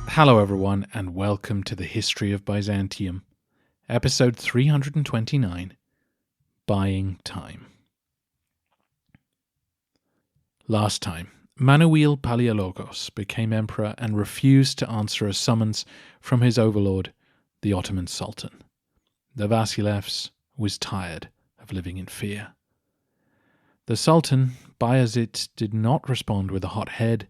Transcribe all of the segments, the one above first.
Hello everyone, and welcome to the History of Byzantium, episode 329, Buying Time. Last time, Manuel Palaiologos became emperor and refused to answer a summons from his overlord, the Ottoman Sultan. The Vasilevs was tired of living in fear. The Sultan, Bayezid, did not respond with a hot head.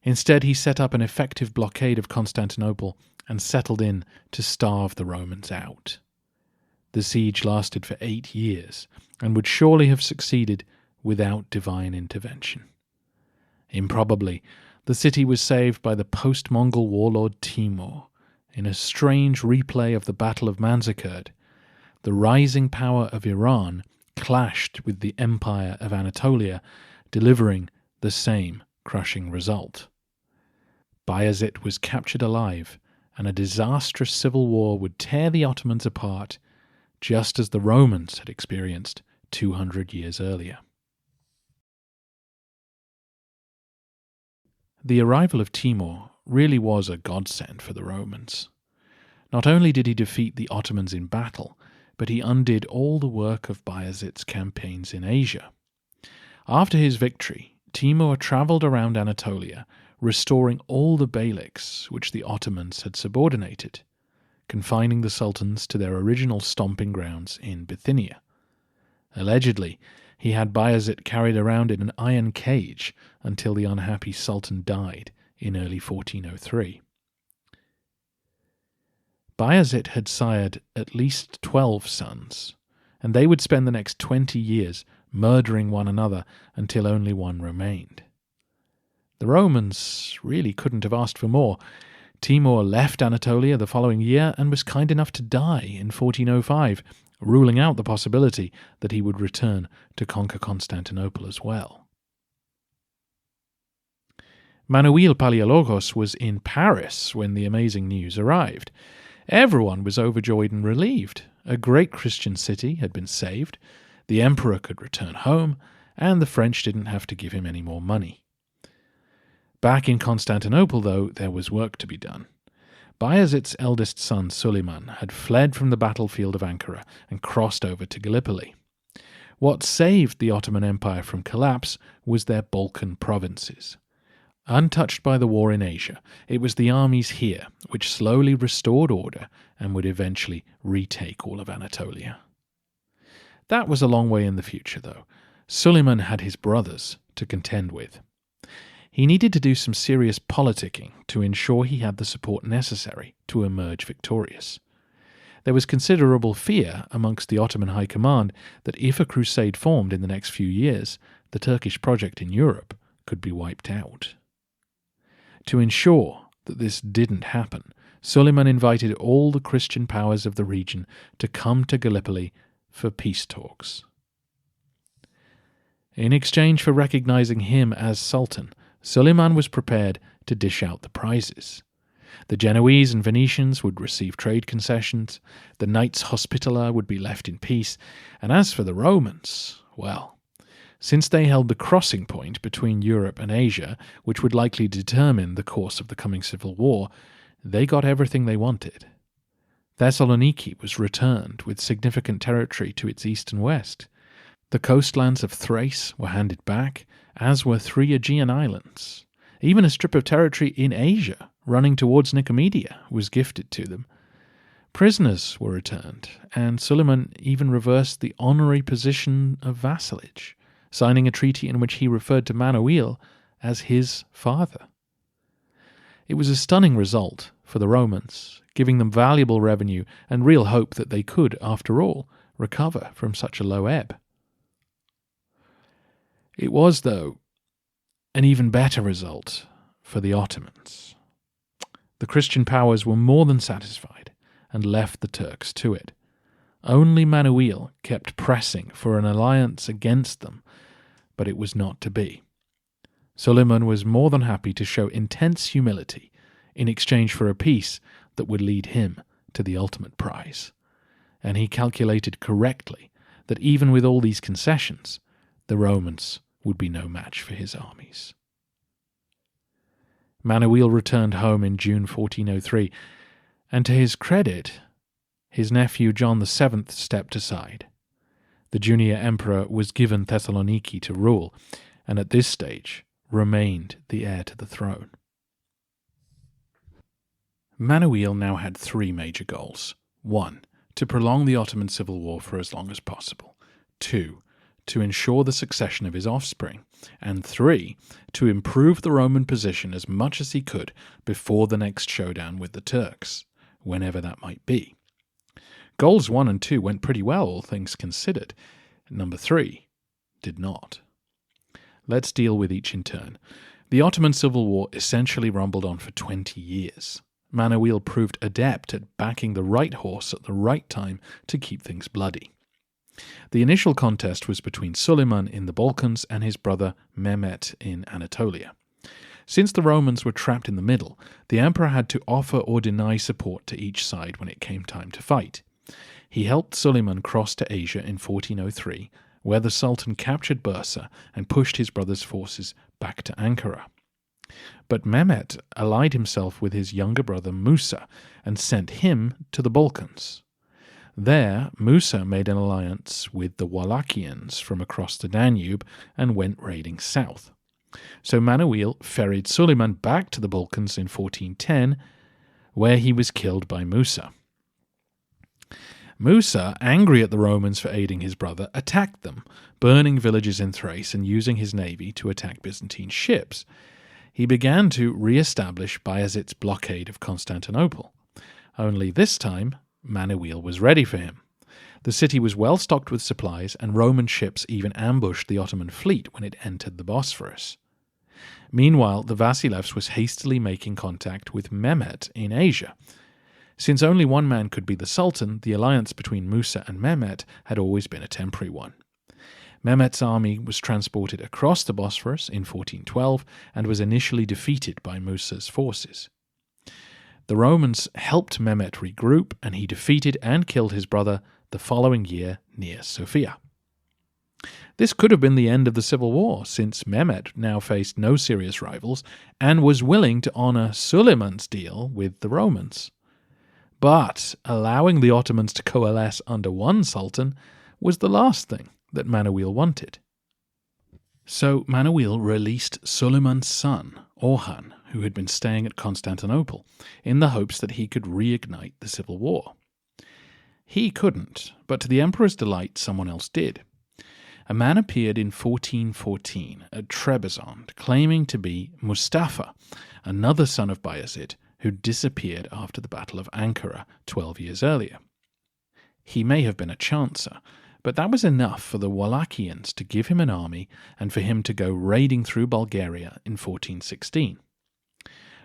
Instead, he set up an effective blockade of Constantinople and settled in to starve the Romans out. The siege lasted for 8 years and would surely have succeeded without divine intervention. Improbably, the city was saved by the post-Mongol warlord Timur. In a strange replay of the Battle of Manzikert, the rising power of Iran clashed with the Empire of Anatolia, delivering the same crushing result. Bayezid was captured alive, and a disastrous civil war would tear the Ottomans apart, just as the Romans had experienced 200 years earlier. The arrival of Timur really was a godsend for the Romans. Not only did he defeat the Ottomans in battle, but he undid all the work of Bayezid's campaigns in Asia. After his victory, Timur travelled around Anatolia, restoring all the beyliks which the Ottomans had subordinated, confining the sultans to their original stomping grounds in Bithynia. Allegedly, he had Bayezid carried around in an iron cage until the unhappy sultan died in early 1403. Bayezid had sired at least 12 sons, and they would spend the next 20 years murdering one another until only one remained. The Romans really couldn't have asked for more. Timur left Anatolia the following year and was kind enough to die in 1405, ruling out the possibility that he would return to conquer Constantinople as well. Manuel Palaiologos was in Paris when the amazing news arrived. Everyone was overjoyed and relieved. A great Christian city had been saved, the emperor could return home, and the French didn't have to give him any more money. Back in Constantinople, though, there was work to be done. Bayezid's eldest son, Suleiman, had fled from the battlefield of Ankara and crossed over to Gallipoli. What saved the Ottoman Empire from collapse was their Balkan provinces. Untouched by the war in Asia, it was the armies here which slowly restored order and would eventually retake all of Anatolia. That was a long way in the future, though. Suleiman had his brothers to contend with. He needed to do some serious politicking to ensure he had the support necessary to emerge victorious. There was considerable fear amongst the Ottoman High Command that if a crusade formed in the next few years, the Turkish project in Europe could be wiped out. To ensure that this didn't happen, Suleiman invited all the Christian powers of the region to come to Gallipoli for peace talks. In exchange for recognizing him as Sultan, Suleiman was prepared to dish out the prizes. The Genoese and Venetians would receive trade concessions, the Knights Hospitaller would be left in peace, and as for the Romans, well, since they held the crossing point between Europe and Asia, which would likely determine the course of the coming civil war, they got everything they wanted. Thessaloniki was returned with significant territory to its east and west. The coastlands of Thrace were handed back, as were 3 Aegean islands. Even a strip of territory in Asia, running towards Nicomedia, was gifted to them. Prisoners were returned, and Suleiman even reversed the honorary position of vassalage, signing a treaty in which he referred to Manuel as his father. It was a stunning result for the Romans, giving them valuable revenue and real hope that they could, after all, recover from such a low ebb. It was, though, an even better result for the Ottomans. The Christian powers were more than satisfied and left the Turks to it. Only Manuel kept pressing for an alliance against them, but it was not to be. Suleiman was more than happy to show intense humility in exchange for a peace that would lead him to the ultimate prize. And he calculated correctly that even with all these concessions, the Romans would be no match for his armies. Manuel returned home in June 1403, and to his credit, his nephew John VII stepped aside. The junior emperor was given Thessaloniki to rule, and at this stage remained the heir to the throne. Manuel now had three major goals. 1. To prolong the Ottoman civil war for as long as possible. 2. To ensure the succession of his offspring. And 3. To improve the Roman position as much as he could before the next showdown with the Turks, whenever that might be. Goals 1 and 2 went pretty well, all things considered. Number 3 did not. Let's deal with each in turn. The Ottoman civil war essentially rumbled on for 20 years. Manuel proved adept at backing the right horse at the right time to keep things bloody. The initial contest was between Suleiman in the Balkans and his brother Mehmet in Anatolia. Since the Romans were trapped in the middle, the emperor had to offer or deny support to each side when it came time to fight. He helped Suleiman cross to Asia in 1403, where the Sultan captured Bursa and pushed his brother's forces back to Ankara. But Mehmet allied himself with his younger brother Musa and sent him to the Balkans. There, Musa made an alliance with the Wallachians from across the Danube and went raiding south. So Manuel ferried Suleiman back to the Balkans in 1410, where he was killed by Musa. Musa, angry at the Romans for aiding his brother, attacked them, burning villages in Thrace and using his navy to attack Byzantine ships. He began to re-establish Bayezid's blockade of Constantinople. Only this time, Manuel was ready for him. The city was well stocked with supplies, and Roman ships even ambushed the Ottoman fleet when it entered the Bosphorus. Meanwhile, the Vasilevs was hastily making contact with Mehmet in Asia. Since only one man could be the Sultan, the alliance between Musa and Mehmet had always been a temporary one. Mehmet's army was transported across the Bosphorus in 1412 and was initially defeated by Musa's forces. The Romans helped Mehmet regroup, and he defeated and killed his brother the following year near Sofia. This could have been the end of the civil war, since Mehmet now faced no serious rivals and was willing to honor Suleiman's deal with the Romans. But allowing the Ottomans to coalesce under one sultan was the last thing that Manuel wanted. So Manuel released Suleiman's son, Orhan, who had been staying at Constantinople, in the hopes that he could reignite the civil war. He couldn't, but to the emperor's delight, someone else did. A man appeared in 1414 at Trebizond, claiming to be Mustafa, another son of Bayezid, who disappeared after the Battle of Ankara 12 years earlier. He may have been a chancer, but that was enough for the Wallachians to give him an army and for him to go raiding through Bulgaria in 1416.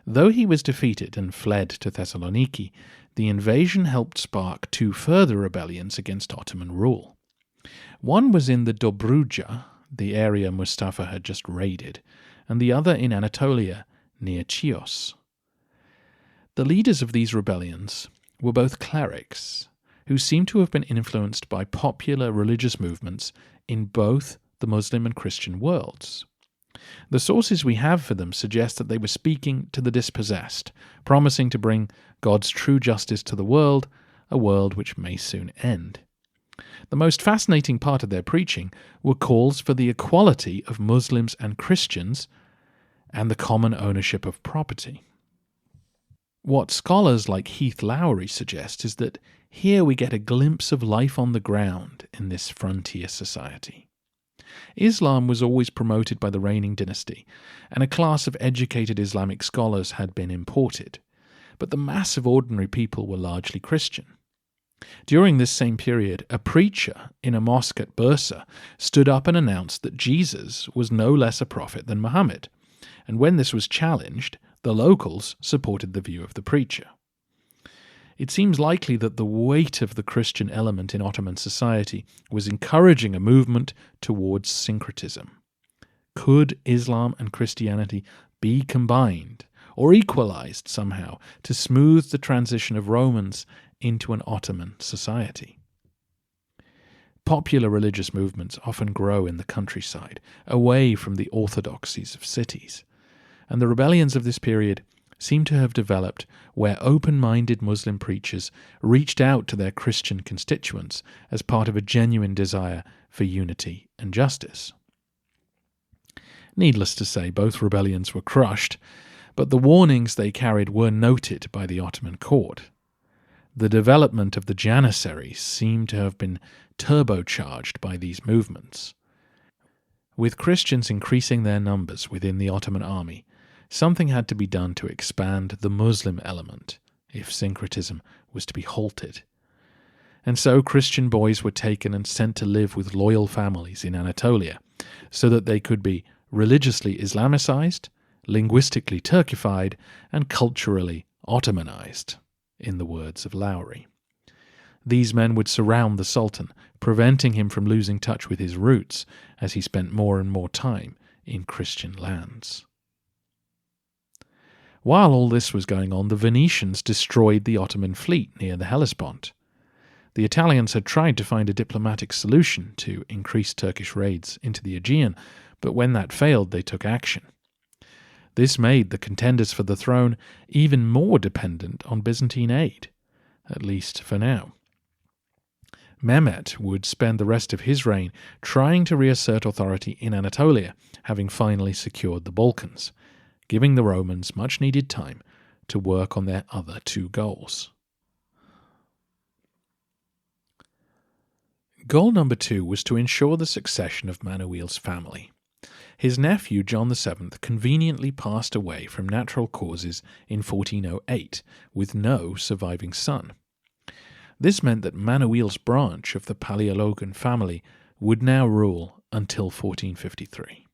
Though he was defeated and fled to Thessaloniki, the invasion helped spark two further rebellions against Ottoman rule. One was in the Dobruja, the area Mustafa had just raided, and the other in Anatolia, near Chios. The leaders of these rebellions were both clerics, who seem to have been influenced by popular religious movements in both the Muslim and Christian worlds. The sources we have for them suggest that they were speaking to the dispossessed, promising to bring God's true justice to the world, a world which may soon end. The most fascinating part of their preaching were calls for the equality of Muslims and Christians and the common ownership of property. What scholars like Heath Lowry suggest is that here we get a glimpse of life on the ground in this frontier society. Islam was always promoted by the reigning dynasty, and a class of educated Islamic scholars had been imported, but the mass of ordinary people were largely Christian. During this same period, a preacher in a mosque at Bursa stood up and announced that Jesus was no less a prophet than Muhammad, and when this was challenged, the locals supported the view of the preacher. It seems likely that the weight of the Christian element in Ottoman society was encouraging a movement towards syncretism. Could Islam and Christianity be combined or equalized somehow to smooth the transition of Romans into an Ottoman society? Popular religious movements often grow in the countryside, away from the orthodoxies of cities, and the rebellions of this period seem to have developed where open-minded Muslim preachers reached out to their Christian constituents as part of a genuine desire for unity and justice. Needless to say, both rebellions were crushed, but the warnings they carried were noted by the Ottoman court. The development of the Janissaries seemed to have been turbocharged by these movements. With Christians increasing their numbers within the Ottoman army, something had to be done to expand the Muslim element if syncretism was to be halted. And so Christian boys were taken and sent to live with loyal families in Anatolia so that they could be religiously Islamicized, linguistically Turkified, and culturally Ottomanized, in the words of Lowry. These men would surround the Sultan, preventing him from losing touch with his roots as he spent more and more time in Christian lands. While all this was going on, the Venetians destroyed the Ottoman fleet near the Hellespont. The Italians had tried to find a diplomatic solution to increase Turkish raids into the Aegean, but when that failed, they took action. This made the contenders for the throne even more dependent on Byzantine aid, at least for now. Mehmet would spend the rest of his reign trying to reassert authority in Anatolia, having finally secured the Balkans, giving the Romans much-needed time to work on their other two goals. Goal number 2 was to ensure the succession of Manuel's family. His nephew John VII conveniently passed away from natural causes in 1408, with no surviving son. This meant that Manuel's branch of the Palaiologan family would now rule until 1453.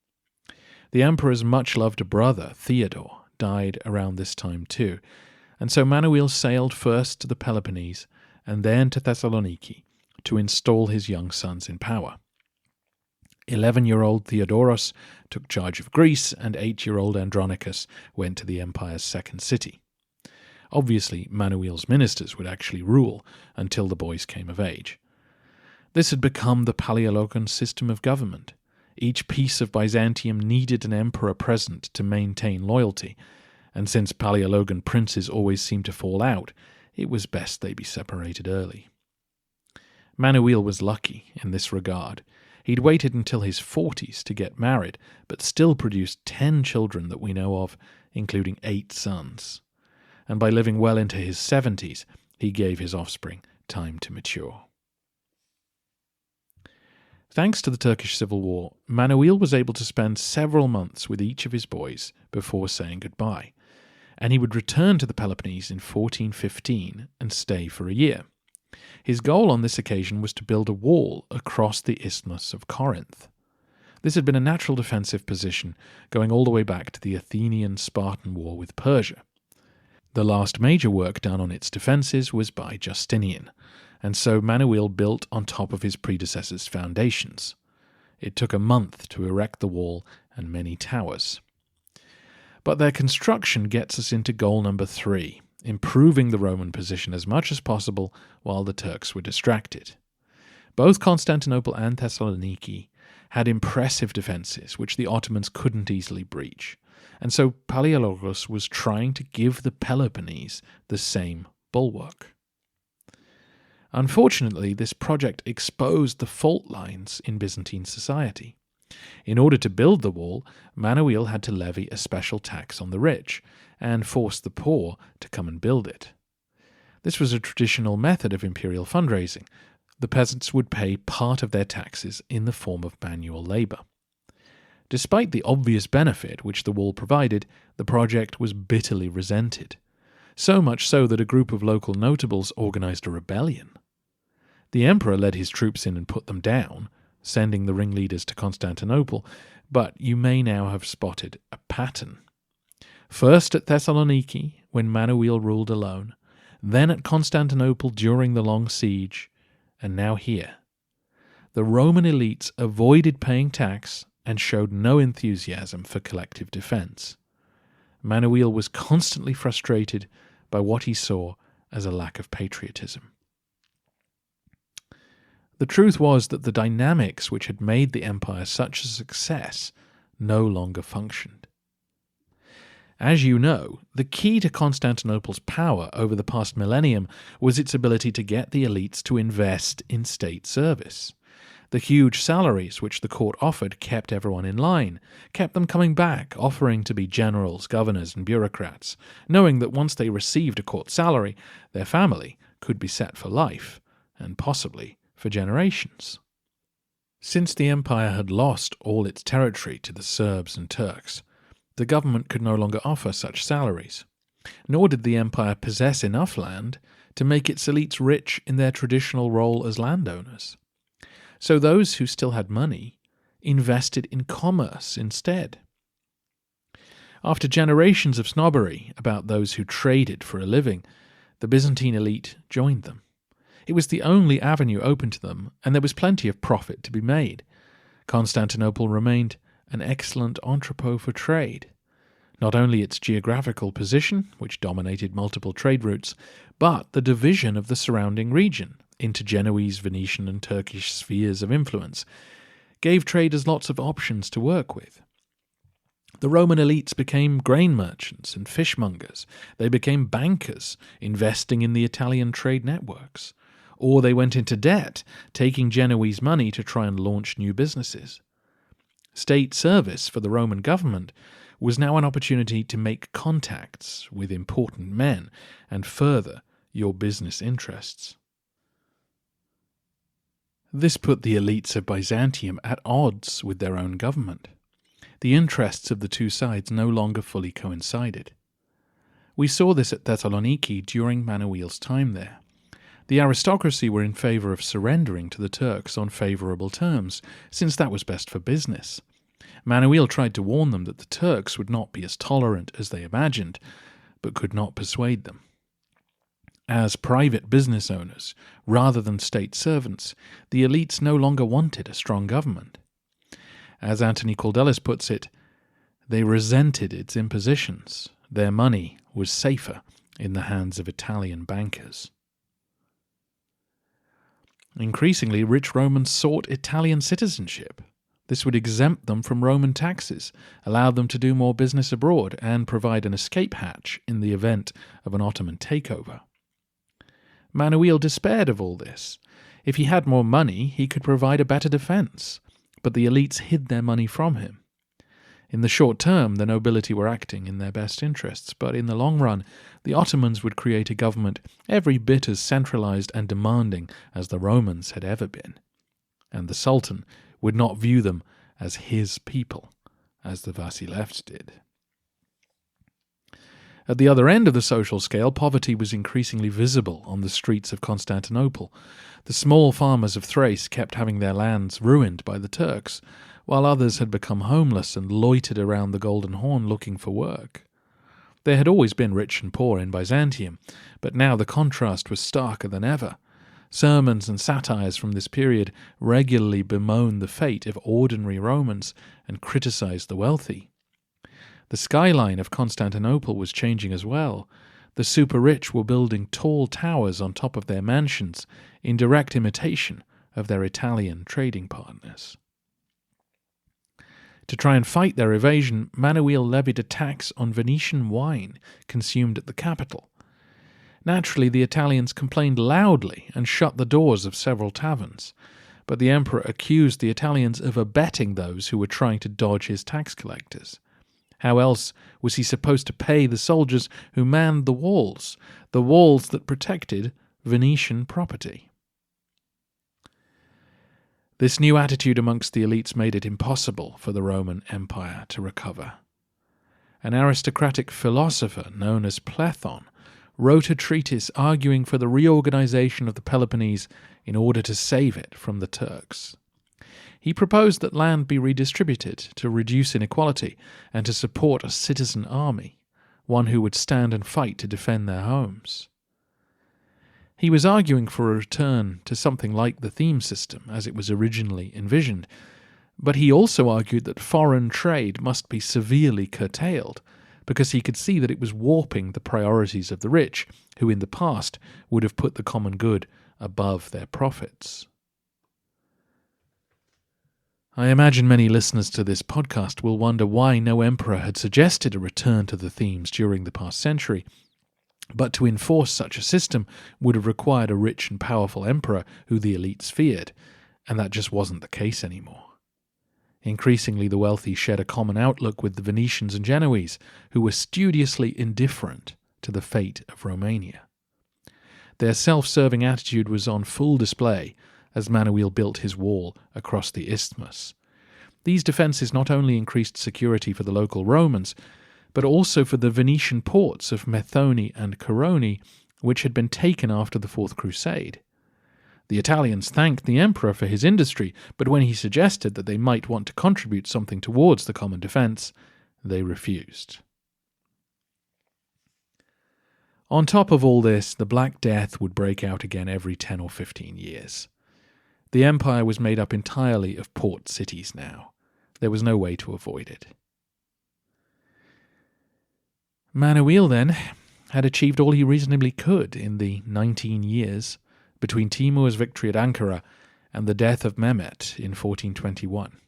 The emperor's much-loved brother, Theodore, died around this time too, and so Manuel sailed first to the Peloponnese and then to Thessaloniki to install his young sons in power. 11-year-old Theodoros took charge of Greece, and 8-year-old Andronicus went to the empire's second city. Obviously, Manuel's ministers would actually rule until the boys came of age. This had become the Palaiologan system of government. Each piece of Byzantium needed an emperor present to maintain loyalty, and since Palaiologan princes always seemed to fall out, it was best they be separated early. Manuel was lucky in this regard. He'd waited until his 40s to get married, but still produced 10 children that we know of, including 8 sons. And by living well into his 70s, he gave his offspring time to mature. Thanks to the Turkish Civil War, Manuel was able to spend several months with each of his boys before saying goodbye, and he would return to the Peloponnese in 1415 and stay for a year. His goal on this occasion was to build a wall across the Isthmus of Corinth. This had been a natural defensive position going all the way back to the Athenian-Spartan war with Persia. The last major work done on its defences was by Justinian, and so Manuel built on top of his predecessor's foundations. It took a month to erect the wall and many towers. But their construction gets us into goal number 3, improving the Roman position as much as possible while the Turks were distracted. Both Constantinople and Thessaloniki had impressive defences which the Ottomans couldn't easily breach, and so Palaiologos was trying to give the Peloponnese the same bulwark. Unfortunately, this project exposed the fault lines in Byzantine society. In order to build the wall, Manuel had to levy a special tax on the rich and force the poor to come and build it. This was a traditional method of imperial fundraising. The peasants would pay part of their taxes in the form of manual labour. Despite the obvious benefit which the wall provided, the project was bitterly resented, so much so that a group of local notables organised a rebellion. The emperor led his troops in and put them down, sending the ringleaders to Constantinople, but you may now have spotted a pattern. First at Thessaloniki, when Manuel ruled alone, then at Constantinople during the long siege, and now here. The Roman elites avoided paying tax and showed no enthusiasm for collective defense. Manuel was constantly frustrated by what he saw as a lack of patriotism. The truth was that the dynamics which had made the empire such a success no longer functioned. As you know, the key to Constantinople's power over the past millennium was its ability to get the elites to invest in state service. The huge salaries which the court offered kept everyone in line, kept them coming back, offering to be generals, governors, and bureaucrats, knowing that once they received a court salary, their family could be set for life, and possibly for generations. Since the empire had lost all its territory to the Serbs and Turks, the government could no longer offer such salaries, nor did the empire possess enough land to make its elites rich in their traditional role as landowners. So those who still had money invested in commerce instead. After generations of snobbery about those who traded for a living, the Byzantine elite joined them. It was the only avenue open to them, and there was plenty of profit to be made. Constantinople remained an excellent entrepot for trade. Not only its geographical position, which dominated multiple trade routes, but the division of the surrounding region into Genoese, Venetian, and Turkish spheres of influence gave traders lots of options to work with. The Roman elites became grain merchants and fishmongers. They became bankers, investing in the Italian trade networks. Or they went into debt, taking Genoese money to try and launch new businesses. State service for the Roman government was now an opportunity to make contacts with important men and further your business interests. This put the elites of Byzantium at odds with their own government. The interests of the two sides no longer fully coincided. We saw this at Thessaloniki during Manuel's time there. The aristocracy were in favour of surrendering to the Turks on favourable terms, since that was best for business. Manuel tried to warn them that the Turks would not be as tolerant as they imagined, but could not persuade them. As private business owners, rather than state servants, the elites no longer wanted a strong government. As Anthony Caldelis puts it, they resented its impositions. Their money was safer in the hands of Italian bankers. Increasingly, rich Romans sought Italian citizenship. This would exempt them from Roman taxes, allow them to do more business abroad, and provide an escape hatch in the event of an Ottoman takeover. Manuel despaired of all this. If he had more money, he could provide a better defence, but the elites hid their money from him. In the short term, the nobility were acting in their best interests, but in the long run, the Ottomans would create a government every bit as centralized and demanding as the Romans had ever been. And the Sultan would not view them as his people, as the Vasilevs did. At the other end of the social scale, poverty was increasingly visible on the streets of Constantinople. The small farmers of Thrace kept having their lands ruined by the Turks, while others had become homeless and loitered around the Golden Horn looking for work. There had always been rich and poor in Byzantium, but now the contrast was starker than ever. Sermons and satires from this period regularly bemoaned the fate of ordinary Romans and criticized the wealthy. The skyline of Constantinople was changing as well. The super-rich were building tall towers on top of their mansions in direct imitation of their Italian trading partners. To try and fight their evasion, Manuel levied a tax on Venetian wine consumed at the capital. Naturally, the Italians complained loudly and shut the doors of several taverns, but the emperor accused the Italians of abetting those who were trying to dodge his tax collectors. How else was he supposed to pay the soldiers who manned the walls that protected Venetian property? This new attitude amongst the elites made it impossible for the Roman Empire to recover. An aristocratic philosopher known as Platon wrote a treatise arguing for the reorganization of the Peloponnese in order to save it from the Turks. He proposed that land be redistributed to reduce inequality and to support a citizen army, one who would stand and fight to defend their homes. He was arguing for a return to something like the theme system as it was originally envisioned, but he also argued that foreign trade must be severely curtailed, because he could see that it was warping the priorities of the rich, who in the past would have put the common good above their profits. I imagine many listeners to this podcast will wonder why no emperor had suggested a return to the themes during the past century, but to enforce such a system would have required a rich and powerful emperor who the elites feared, and that just wasn't the case anymore. Increasingly, the wealthy shared a common outlook with the Venetians and Genoese, who were studiously indifferent to the fate of Romania. Their self-serving attitude was on full display as Manuel built his wall across the isthmus. These defences not only increased security for the local Romans, but also for the Venetian ports of Methone and Coroni, which had been taken after the Fourth Crusade. The Italians thanked the emperor for his industry, but when he suggested that they might want to contribute something towards the common defence, they refused. On top of all this, the Black Death would break out again every 10 or 15 years. The empire was made up entirely of port cities now. There was no way to avoid it. Manuel, then, had achieved all he reasonably could in the 19 years between Timur's victory at Ankara and the death of Mehmet in 1421.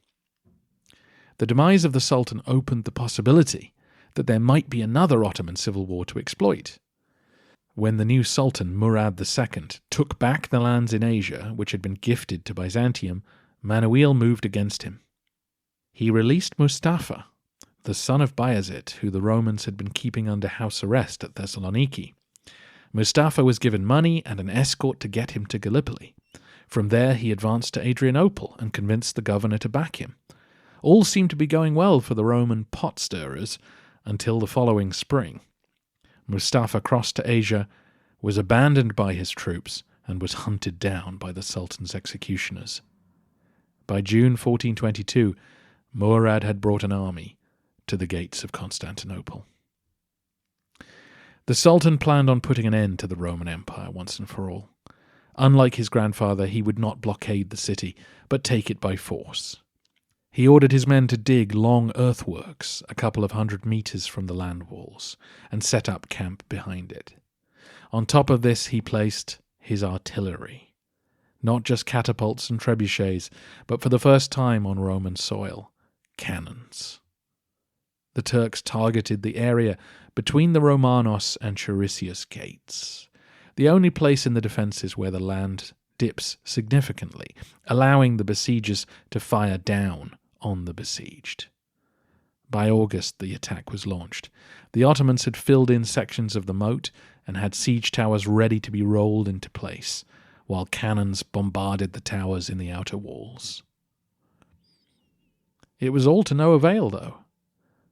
The demise of the Sultan opened the possibility that there might be another Ottoman civil war to exploit. When the new Sultan, Murad II, took back the lands in Asia which had been gifted to Byzantium, Manuel moved against him. He released Mustafa, the son of Bayezid, who the Romans had been keeping under house arrest at Thessaloniki. Mustafa was given money and an escort to get him to Gallipoli. From there he advanced to Adrianople and convinced the governor to back him. All seemed to be going well for the Roman pot-stirrers until the following spring. Mustafa crossed to Asia, was abandoned by his troops, and was hunted down by the Sultan's executioners. By June 1422, Murad had brought an army to the gates of Constantinople. The Sultan planned on putting an end to the Roman Empire once and for all. Unlike his grandfather, he would not blockade the city, but take it by force. He ordered his men to dig long earthworks a couple of 100 meters from the land walls and set up camp behind it. On top of this he placed his artillery, not just catapults and trebuchets, but for the first time on Roman soil, cannons. The Turks targeted the area between the Romanos and Charisius gates, the only place in the defences where the land dips significantly, allowing the besiegers to fire down on the besieged. By August, the attack was launched. The Ottomans had filled in sections of the moat and had siege towers ready to be rolled into place, while cannons bombarded the towers in the outer walls. It was all to no avail, though.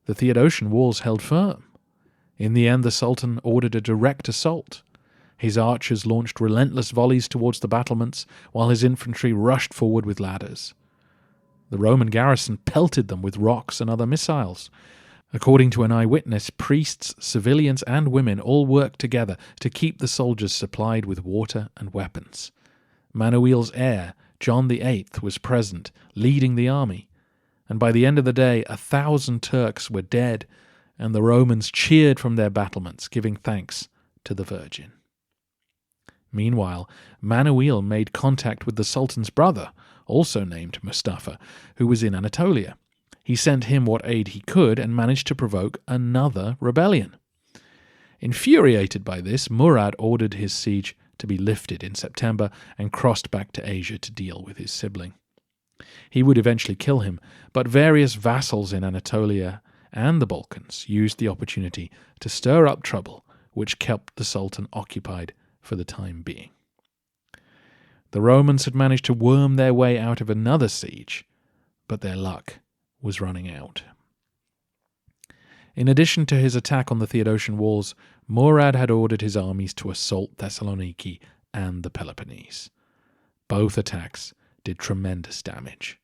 The Theodosian walls held firm. In the end, the Sultan ordered a direct assault. His archers launched relentless volleys towards the battlements, while his infantry rushed forward with ladders. The Roman garrison pelted them with rocks and other missiles. According to an eyewitness, priests, civilians, and women all worked together to keep the soldiers supplied with water and weapons. Manuel's heir, John VIII, was present, leading the army, and by the end of the day 1,000 Turks were dead, and the Romans cheered from their battlements, giving thanks to the Virgin. Meanwhile, Manuel made contact with the Sultan's brother, also named Mustafa, who was in Anatolia. He sent him what aid he could and managed to provoke another rebellion. Infuriated by this, Murad ordered his siege to be lifted in September and crossed back to Asia to deal with his sibling. He would eventually kill him, but various vassals in Anatolia and the Balkans used the opportunity to stir up trouble, which kept the Sultan occupied for the time being. The Romans had managed to worm their way out of another siege, but their luck was running out. In addition to his attack on the Theodosian walls, Murad had ordered his armies to assault Thessaloniki and the Peloponnese. Both attacks did tremendous damage.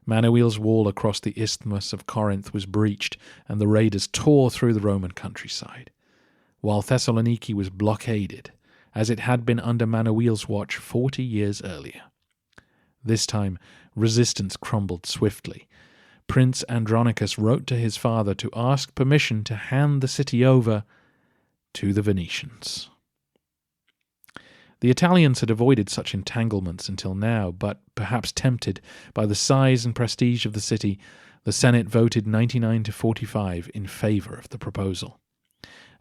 Manuel's wall across the isthmus of Corinth was breached, and the raiders tore through the Roman countryside, while Thessaloniki was blockaded, as it had been under Manuel's watch 40 years earlier. This time, resistance crumbled swiftly. Prince Andronicus wrote to his father to ask permission to hand the city over to the Venetians. The Italians had avoided such entanglements until now, but perhaps tempted by the size and prestige of the city, the Senate voted 99 to 45 in favour of the proposal.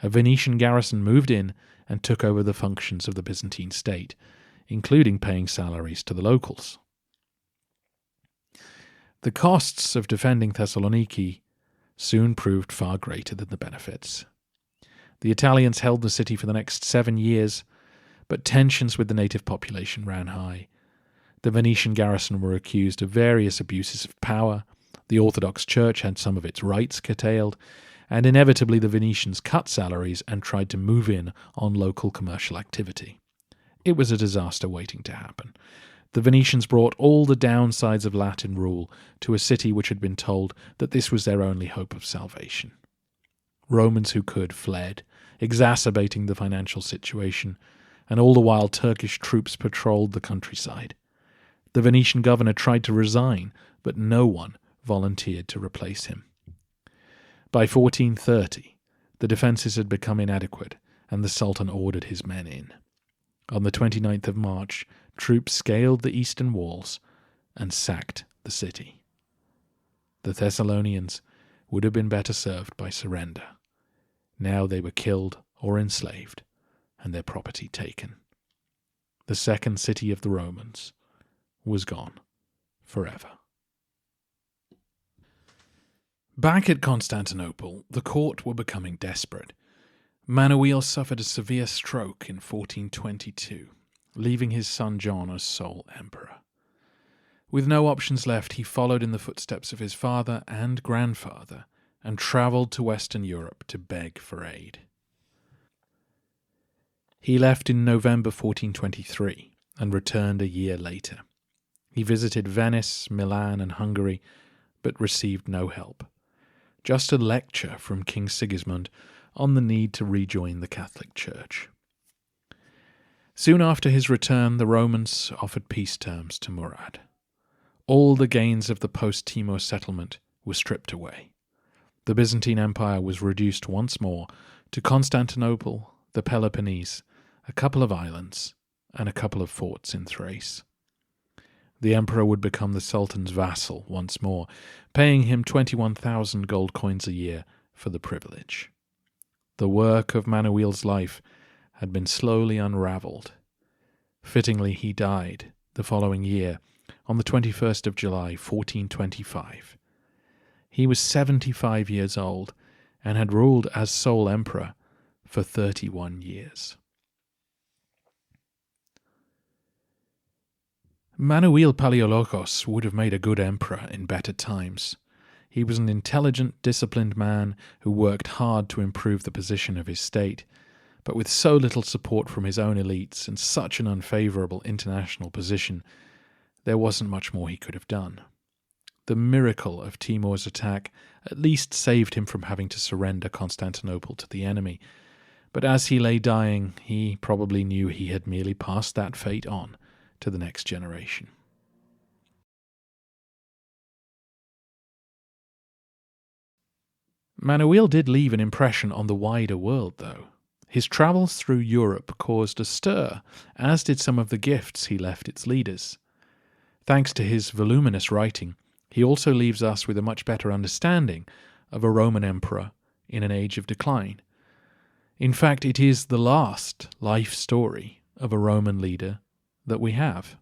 A Venetian garrison moved in and took over the functions of the Byzantine state, including paying salaries to the locals. The costs of defending Thessaloniki soon proved far greater than the benefits. The Italians held the city for the next 7 years, but tensions with the native population ran high. The Venetian garrison were accused of various abuses of power, the Orthodox Church had some of its rights curtailed, and inevitably the Venetians cut salaries and tried to move in on local commercial activity. It was a disaster waiting to happen. The Venetians brought all the downsides of Latin rule to a city which had been told that this was their only hope of salvation. Romans who could fled, exacerbating the financial situation, and all the while Turkish troops patrolled the countryside. The Venetian governor tried to resign, but no one volunteered to replace him. By 1430, the defences had become inadequate, and the Sultan ordered his men in. On the 29th of March, troops scaled the eastern walls and sacked the city. The Thessalonians would have been better served by surrender. Now they were killed or enslaved, and their property taken. The second city of the Romans was gone forever. Back at Constantinople, the court were becoming desperate. Manuel suffered a severe stroke in 1422, leaving his son John as sole emperor. With no options left, he followed in the footsteps of his father and grandfather and travelled to Western Europe to beg for aid. He left in November 1423 and returned a year later. He visited Venice, Milan, and Hungary, but received no help. Just a lecture from King Sigismund on the need to rejoin the Catholic Church. Soon after his return, the Romans offered peace terms to Murad. All the gains of the post-Timur settlement were stripped away. The Byzantine Empire was reduced once more to Constantinople, the Peloponnese, a couple of islands, and a couple of forts in Thrace. The emperor would become the Sultan's vassal once more, paying him 21,000 gold coins a year for the privilege. The work of Manuel's life had been slowly unravelled. Fittingly, he died the following year, on the 21st of July, 1425. He was 75 years old and had ruled as sole emperor for 31 years. Manuel Palaiologos would have made a good emperor in better times. He was an intelligent, disciplined man who worked hard to improve the position of his state, but with so little support from his own elites and such an unfavourable international position, there wasn't much more he could have done. The miracle of Timur's attack at least saved him from having to surrender Constantinople to the enemy, but as he lay dying, he probably knew he had merely passed that fate on to the next generation. Manuel did leave an impression on the wider world, though. His travels through Europe caused a stir, as did some of the gifts he left its leaders. Thanks to his voluminous writing, he also leaves us with a much better understanding of a Roman emperor in an age of decline. In fact, it is the last life story of a Roman leader that we have.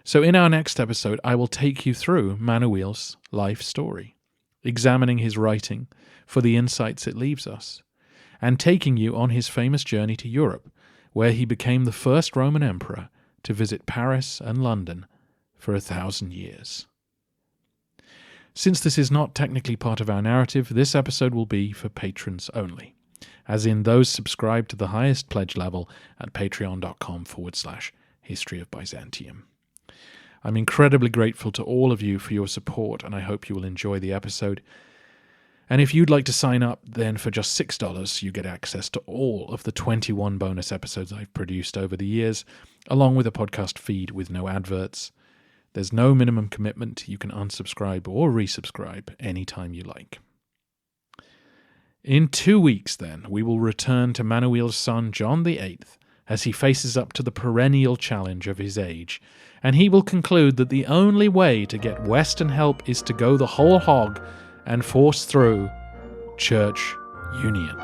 So in our next episode, I will take you through Manuel's life story, examining his writing for the insights it leaves us, and taking you on his famous journey to Europe, where he became the first Roman emperor to visit Paris and London for 1,000 years. Since this is not technically part of our narrative, this episode will be for patrons only, as in those subscribed to the highest pledge level at patreon.com/History of Byzantium. I'm incredibly grateful to all of you for your support, and I hope you will enjoy the episode. And if you'd like to sign up, then for just $6, you get access to all of the 21 bonus episodes I've produced over the years, along with a podcast feed with no adverts. There's no minimum commitment. You can unsubscribe or resubscribe anytime you like. In 2 weeks, then, we will return to Manuel's son John VIII as he faces up to the perennial challenge of his age, and he will conclude that the only way to get Western help is to go the whole hog and force through church union.